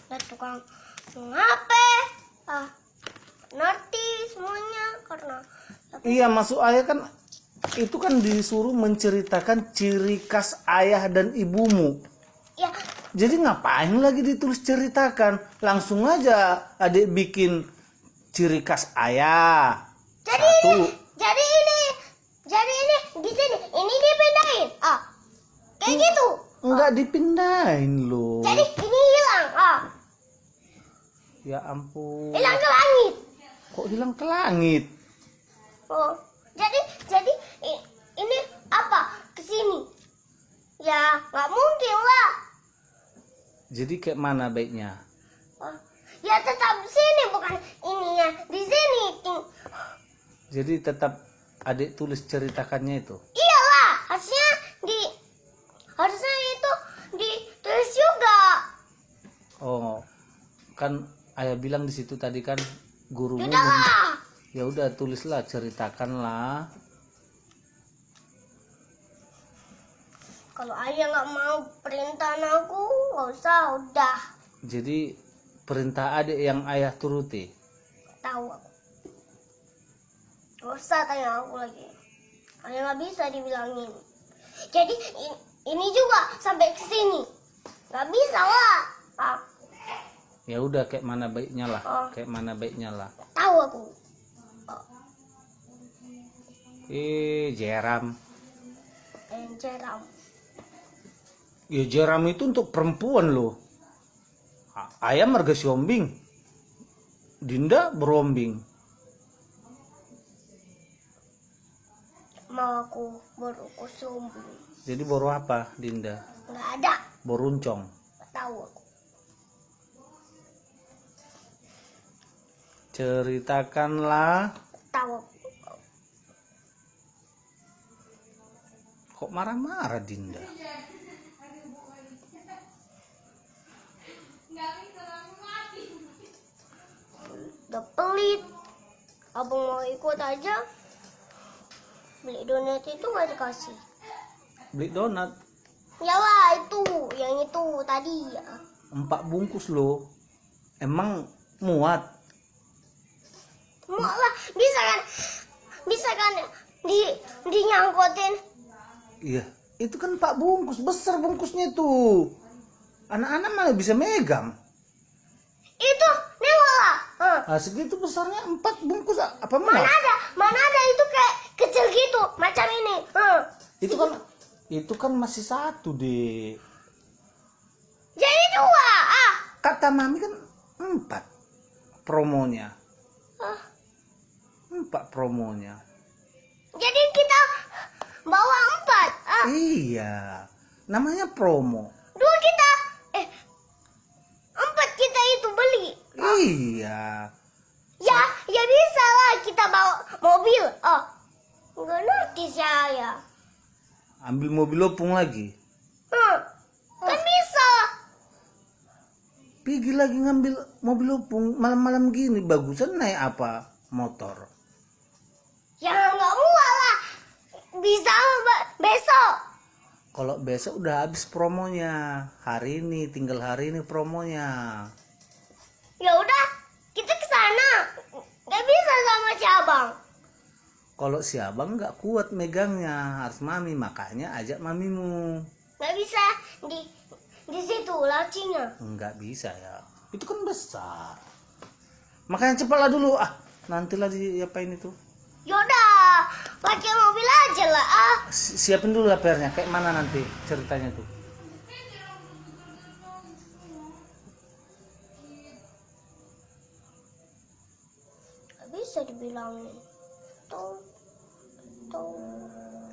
dan tukang HP. Ngerti semuanya karena Iya, maksud ayah kan itu kan disuruh menceritakan ciri khas ayah dan ibumu. ya Jadi ngapain lagi ditulis ceritakan? Langsung aja adik bikin ciri khas ayah. jadi Satu. jadi ini di sini ini dipindahin. Kayak gitu. Enggak dipindahin loh. Jadi ini hilang. Ya ampun. Hilang ke langit. Kok hilang ke langit? Jadi ini apa? Ke sini. Ya, nggak mungkin lah. Jadi kayak mana baiknya? Ya tetap di sini bukan ininya di sini. Jadi tetap adik tulis ceritakannya itu. Iyalah, harusnya itu ditulis juga. Oh, kan ayah bilang di situ tadi kan gurumu. Udahlah. Ya udah tulislah, ceritakanlah. Kalau ayah nggak mau perintahan aku, nggak usah, udah. Jadi perintah adik yang ayah turuti. Tahu aku. Nggak usah tanya aku lagi. Ayah nggak bisa dibilangin. Jadi ini juga sampai ke sini. Nggak bisa lah. Ya udah kayak mana baiknya lah, Oh. kayak mana baiknya lah. Tahu aku. Jeram. Jeram. Ya jeram itu untuk perempuan loh. Ayah marga siombing. Dinda berombing. Mau aku baru sombong. Jadi baru apa Dinda? Nggak ada. Boruncong. Nggak tahu aku. Ceritakanlah. Tahu aku. Kok marah-marah Dinda? Udah pelit. Abang mau ikut aja. Beli donat itu nggak dikasih. Beli donat Ya lah itu, yang itu tadi ya. 4 bungkus loh. Emang muat? Mau lah, bisa kan dinyangkutin. Iya, itu kan 4 bungkus, besar bungkusnya tuh. Anak-anak malah bisa megang. Itu nengok lah. Segitu besarnya 4 bungkus apa Mana muat? ada itu kayak kecil gitu, macam ini. Itu kan masih 1 deh. Jadi 2. Kata mami kan 4 promonya. 4 promonya. Jadi kita bawa 4. Iya, namanya promo. 2 kita 4 kita itu beli. Iya. Ya bisa lah kita bawa mobil. Nggak ngerti saya. Ambil mobil opung lagi. Kan bisa. Pergi lagi ngambil mobil opung malam-malam gini, bagusan naik apa? Motor. Ya nggak muat lah. Bisa besok. Kalau besok udah habis promonya. Hari ini, tinggal hari ini promonya. Ya udah, kita ke sana. Nggak bisa sama si abang. Kalau si abang nggak kuat megangnya, harus mami, makanya ajak mamimu. Nggak bisa di situ lacinya. Nggak bisa ya, itu kan besar. Makanya cepatlah dulu, nantilah diapain itu. Yaudah, pakai mobil aja lah. Siapin dulu lapernya, kayak mana nanti ceritanya tuh. Nggak bisa dibilangin. Tuh.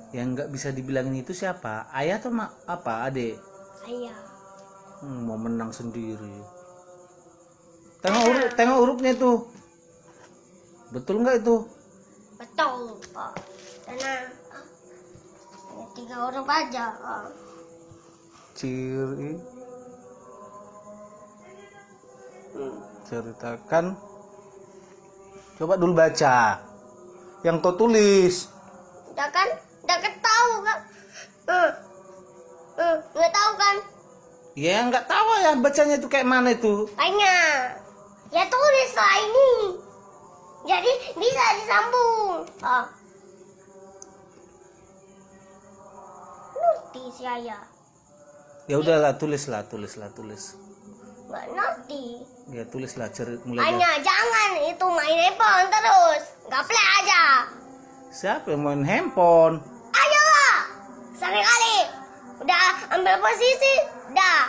Yang nggak bisa dibilangin itu siapa? Ayah atau apa? Adik? Ayah. Mau menang sendiri. Tengok hurufnya itu. Betul nggak itu? Betul, Pak. Karena hanya 3 huruf aja. Ciri. Ceritakan. Coba dulu baca. Yang kau tulis. Udah kan tahu kan? Nggak tahu kan? Ya nggak tahu ya bacanya itu kayak mana itu. Tanya. Ya tulis lah ini. Jadi bisa disambung. Oh. Ngerti si ayah. Ya udahlah, tulis. Nggak ngerti. Ya tulislah mulai dari. Tanya, jangan itu main handphone terus. Nggak play aja. Siapa yang main handphone? Ayolah. Sekali. Udah ambil posisi. Udah.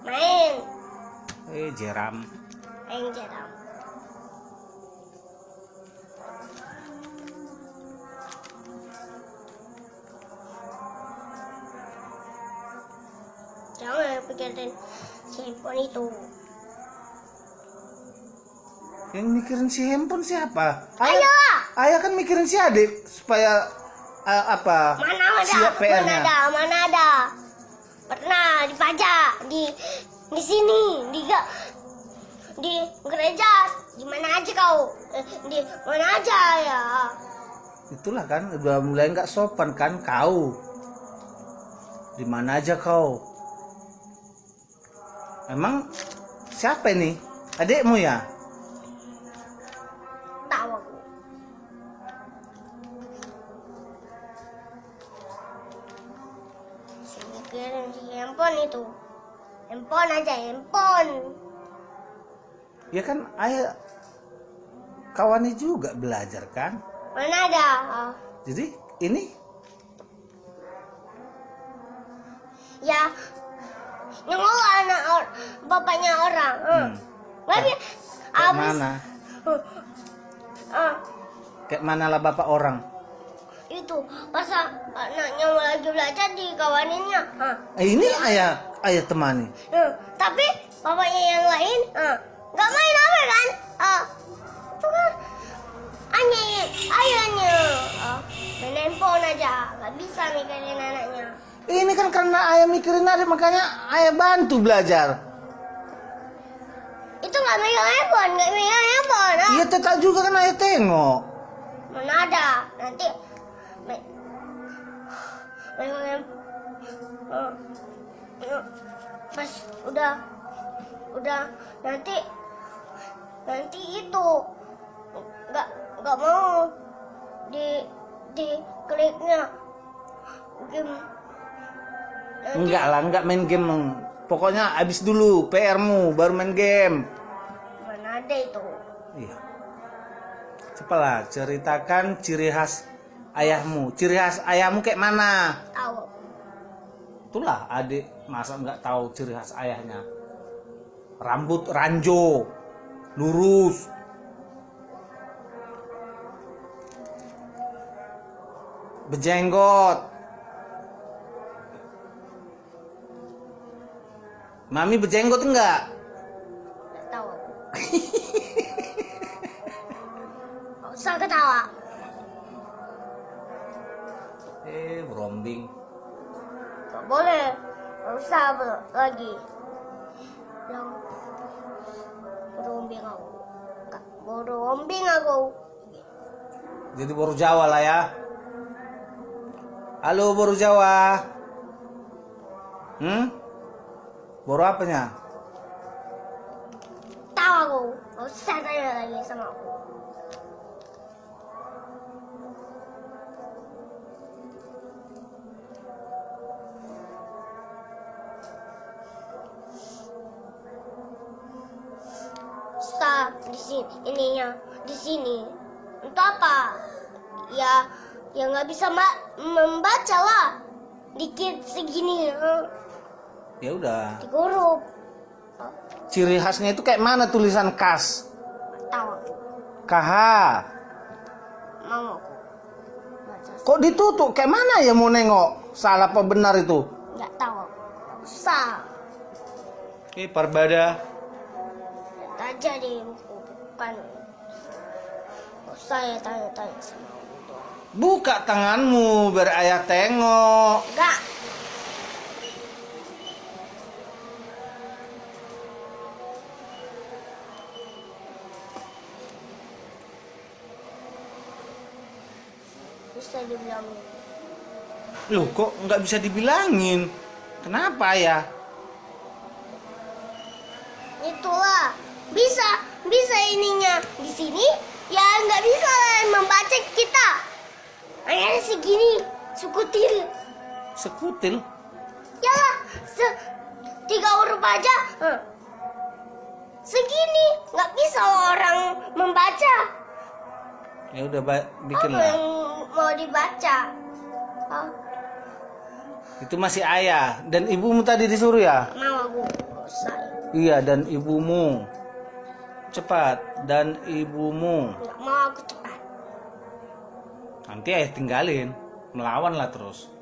Main. Jeram. Main jeram. Jangan pikirin si handphone itu. Yang mikirin si handphone siapa? Ayolah. Ayah kan mikirin si adik supaya apa? Mana ada? Siap PR-nya. Mana ada? Pernah dipajak di sini, di gereja. Di mana aja kau? Di mana aja ya? Itulah kan udah mulai nggak sopan kan kau. Di mana aja kau? Emang siapa ini? Adikmu ya? Tahu aku. Si mikirin si handphone itu. Handphone aja, handphone. Ya kan ayah kawannya juga belajar kan? Mana ada? Oh. Jadi ini Ya, nyengol anak bapaknya orang. Nggak Kayak habis. mana? Ah, Kayak mana lah bapak orang? itu pas anaknya lagi belajar di kawaninnya. Ini ayah temani. Tapi bapaknya yang lain nggak main apa kan? Itu kan ayahnya main handphone aja, nggak bisa mikirin anaknya. Ini kan karena ayah mikirin adik makanya ayah bantu belajar. Itu nggak megang handphone. Iya tetap juga kan ayah tengok. Mana ada? Nanti megang pas udah nanti itu nggak mau di kliknya game. Enggak lah, enggak main game. Pokoknya habis dulu PR-mu baru main game. Mana ada itu? Iya. Cepelah ceritakan ciri khas ayahmu. Ciri khas ayahmu kayak mana? Tahu. Itulah adik masa nggak tahu ciri khas ayahnya. Rambut ranjo, lurus. Berjenggot. Mami berjenggot enggak? Nggak tahu. Nggak usah ketawa. Berombing. Nggak boleh. Nggak usah lagi. Yang berombing aku. Nggak berombing aku. Jadi baru Jawa lah ya. Halo baru Jawa. Baru apanya? Tahu aku. Nggak usah tanya lagi sama aku. Stop di sini, ininya di sini. Untuk apa? Ya nggak bisa membaca lah. Dikit segini, Ya udah. di huruf. Ciri khasnya itu kayak mana tulisan kas? Tahu aku. KH. Mau aku baca. Kok ditutup? Kayak mana ya mau nengok? Salah apa benar itu? Nggak tahu aku. Nggak usah. Parbada. Lihat aja di buku, bukan. Nggak usah ya tanya-tanya sama aku doang. Buka tanganmu biar ayah tengok. Enggak. Bisa dibilang Loh kok nggak bisa dibilangin? Kenapa ya? itulah. Bisa ininya di sini, ya nggak bisa lah membaca kita. Hanya segini, sekutil. Sekutil? Ya lah, 3 huruf aja. Segini, nggak bisa orang membaca. Ya udah bikin Apa lah. yang mau dibaca? Itu masih ayah dan ibumu tadi disuruh ya? Mau aku usah. Iya, dan ibumu. Cepat, dan ibumu. Nggak mau aku cepat. Nanti ayah tinggalin. Melawan lah terus.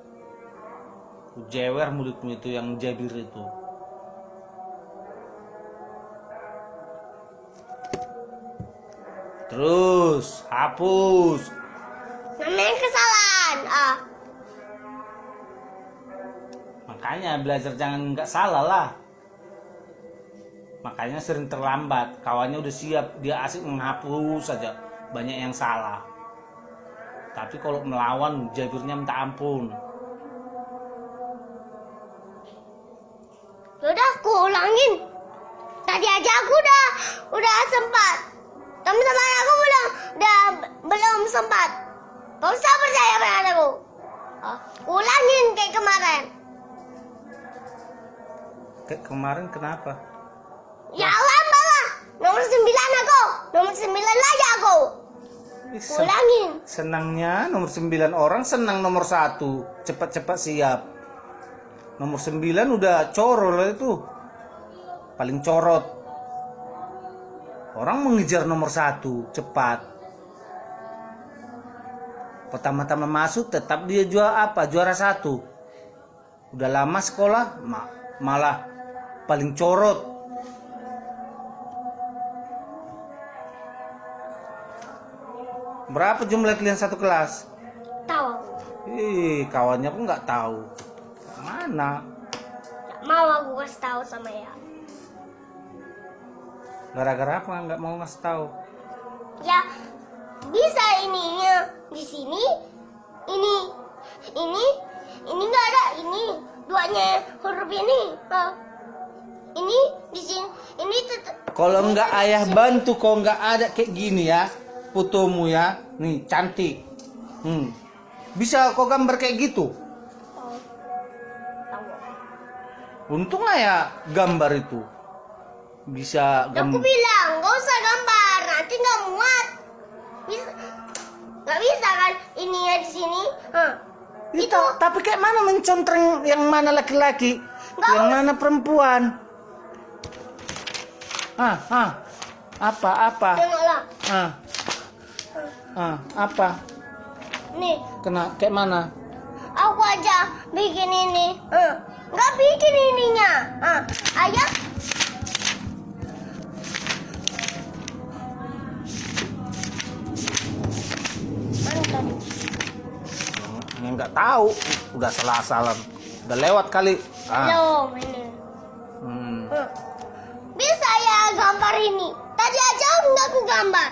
Jewer mulutmu itu yang jabir itu. Terus, hapus. Namanya kesalahan. Makanya belajar jangan nggak salah lah. Makanya sering terlambat. Kawannya udah siap, dia asik menghapus saja. Banyak yang salah. Tapi kalau melawan, jabirnya minta ampun. Yaudah aku ulangin. Tadi aja aku udah sempat. Teman-teman aku belum sempat. Gak usah percaya pada aku. Ulangin kayak kemarin. Kayak kemarin kenapa? Ya lambat lah. Nomor 9 aku. Nomor 9 lagi aku. Ulangin. Senangnya nomor 9 orang senang nomor 1. Cepat-cepat siap. Nomor 9 udah corol itu. Paling corot. Orang mengejar nomor 1 cepat. Pertama-tama masuk tetap dia juara 1. Udah lama sekolah malah paling corot. Berapa jumlah kalian satu kelas? Tahu aku. Kawannya pun nggak tahu. Mana? Gak mau aku kasih tahu sama ya. Gara-gara apa nggak mau ngasih tahu? Ya bisa ininya di sini. Ini nggak ada. Ini duanya huruf ini. Ini di sini. Ini tetap. Kalau nggak ayah bantu, kok nggak ada kayak gini ya, fotomu ya, nih cantik. Bisa kok gambar kayak gitu? Untung ayah gambar itu. Bisa Aku bilang nggak usah gambar, nanti nggak muat. Nggak bisa kan ininya di sini. itu. Tapi kayak mana mencontreng yang mana laki-laki, yang mana perempuan? Apa? Tengoklah. Apa? Nih, Kena kayak mana? aku aja bikin ini. Nggak bikin ininya. Ayah. Mana tadi? Yang nggak tahu, udah salah-salah, udah lewat kali. Belum ini. Bisa ya gambar ini. Tadi aja nggak aku gambar.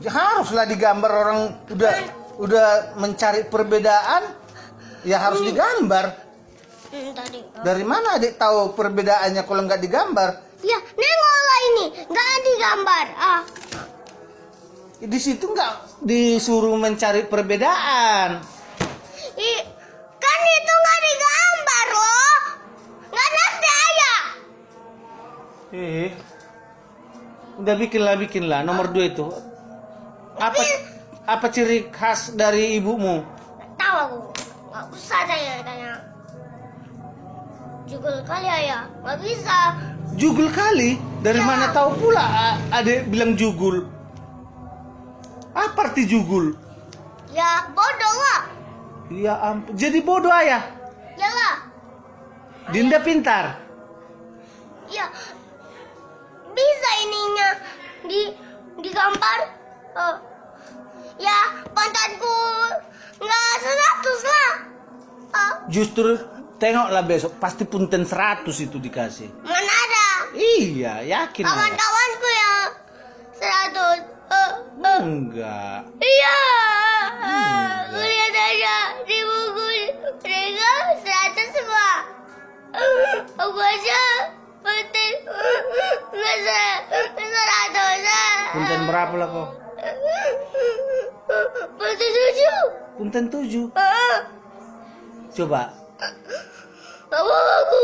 Haruslah digambar, orang udah mencari perbedaan, ya harus digambar. Tadi. Dari mana adik tahu perbedaannya kalau nggak digambar? Ya, nengoklah ini, nggak digambar. Di situ nggak disuruh mencari perbedaan. Kan itu nggak digambar loh. Nggak ngerti ayah. Udah bikinlah nomor 2 itu. Apa ciri khas dari ibumu? Tahu aku, nggak usah tanya. Jugul kali ayah, nggak bisa. Jugul kali? Dari Ya. mana tahu pula adik bilang jugul? Apa arti jugul? Ya bodoh lah. Ya ampun, jadi bodoh ayah. Yalah. Dinda pintar. Ya, bisa ininya digambar. Ya, pantatku nggak 100 lah. Justru tengoklah besok, pasti punten 100 itu dikasih. Mana ada? Iya, yakin ayah. Kawan-kawanku yang 100. Enggak. Iya. Aku lihat aja di buku mereka 100 semua. Aku aja Punten. Nggak dosa. Punten berapa lah kok? Punten 7. Punten 7. Coba. Apa aku?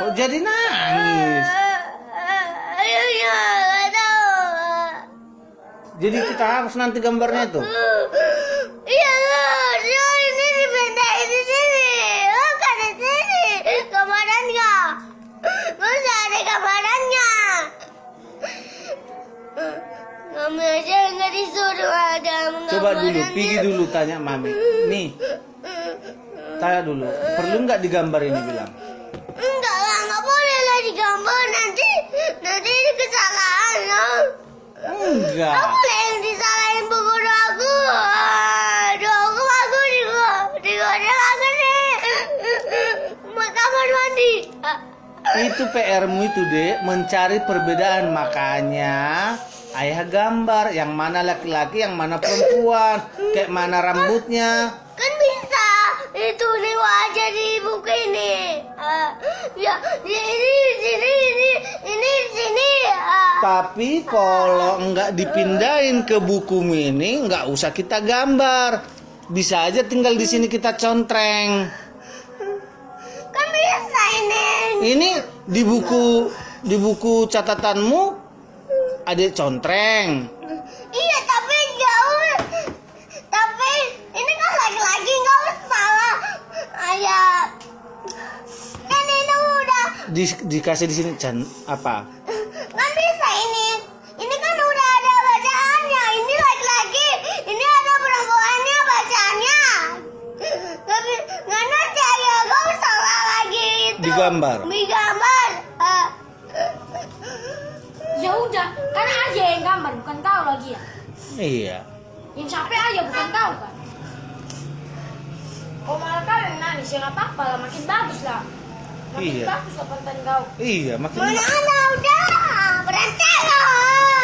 Kok jadi nangis? Ayahnya nggak tahu. Jadi kita hapus nanti gambarnya tuh. Iya loh, ini dipindahin di sini. Bukan di sini. Gambarannya. Terus ada gambarannya. Kamu aja nggak disuruh ada Coba dulu, gambarannya. pergi dulu tanya mami. Nih, tanya dulu. Perlu nggak digambar ini bilang? Enggak lah, nggak boleh lah digambar nanti ini kesalahan loh. Enggak. Nggak boleh yang disalahin buku doaku. Doaku bagus digodek aku nih. Kamar mandi. Itu PR-mu itu, Dek, mencari perbedaan. Makanya ayah gambar yang mana laki-laki, yang mana perempuan, kayak mana rambutnya. Kan bisa itu nih wajah di buku ini. Ya ini di sini. Tapi kalau nggak dipindahin ke buku mini, nggak usah kita gambar. Bisa aja tinggal di sini kita contreng. Kan bisa ini. Ini di buku catatanmu ada contreng. Iya tapi jauh. Tapi ini kan lagi-lagi nggak usah lah. Ayah. Kan ini udah. Dikasih di sini apa? Kan bisa ini. Ini kan udah ada bacaannya. Ini lagi-lagi. Ini ada perempuannya bacaannya. Nggak ngerti ayah. Nggak usah lah lagi itu. Digambar. Digambar. Ya udah, kan aja yang gambar, bukan kau lagi ya. Iya. Yang capek aja bukan kau kan. Kau malah kau yang nangis, ya nggak apa-apa lah, makin bagus lah. Makin Iya. bagus lah konten kau. Iya, makin Mana udah. Berhenti loh.